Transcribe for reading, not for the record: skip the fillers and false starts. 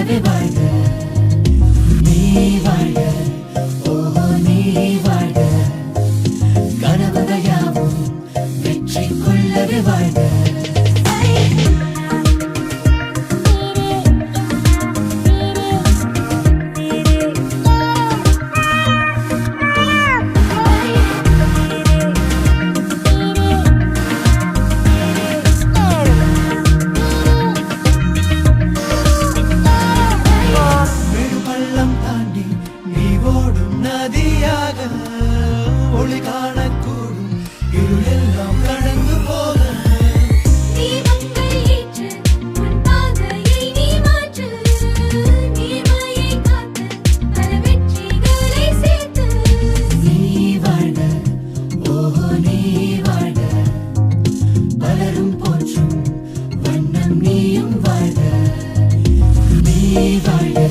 கொள்ளவே வாழ்க நீ வாழ்க ஓஹோ நீ வாழ்க கனவுகள் யாவும் வெற்றி கொள்ளவே வாழ்க நதியாக ஒளி காணக்கூடும் இருளெல்லாம் கடந்து போக நீ வாழ்க ஓஹோ நீ வாழ்க பலரும் போற்றும் வண்ணம் நீயும் வாழ்க நீ வாழ்க